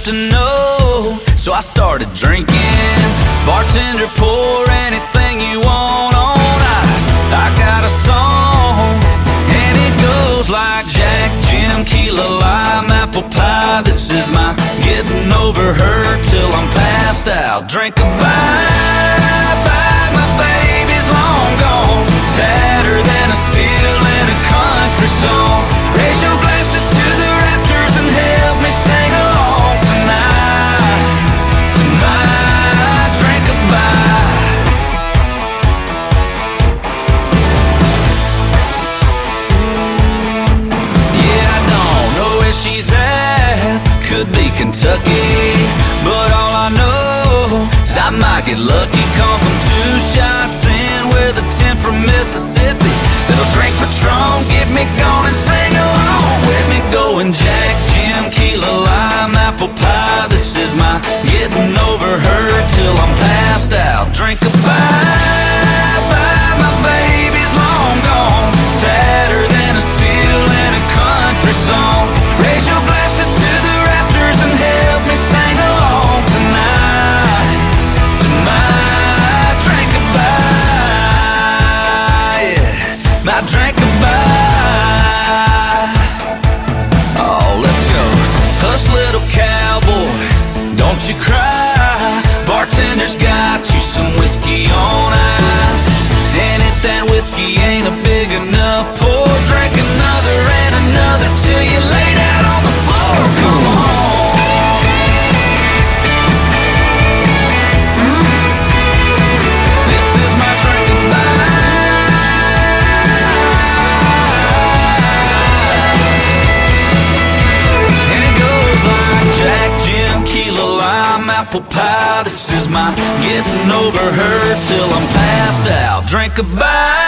to know, so I started drinking. Bartender, pour anything you want on ice. I got a song, and it goes like Jack, Jim, key lime, apple pie. This is my getting over her till I'm passed out. Drink a bye, my baby's long gone. Sadder than a steel in a country song. Raise your glasses to the rafters and help me sing along tonight. Tonight, drink a bye. Yeah, I don't know where she's at. Could be Kentucky, but all I know is I might get lucky. Cause I'm 2 shots in with a 10 from Mississippi. Little drink Patron, get me going and sing along with me. Going Jack, Jim, key lime, apple pie. This is my getting over her till I'm passed out. Drink a bye, my baby's long gone. Sadder than a steel in a country song. Raise your glasses to the rafters and help me sing along tonight. Tonight, drink a bye, yeah, my drink a bye. Oh, let's go. Hush, little cowboy, don't you cry. Bartender's got you some whiskey on ice. And if that whiskey ain't a big enough pour, drink another and another till you laid out on the floor. Come on. This is my drink of and it goes like Jack, Jim, key lime, apple pie. This is my getting over her till I'm passed out. Drink a bye.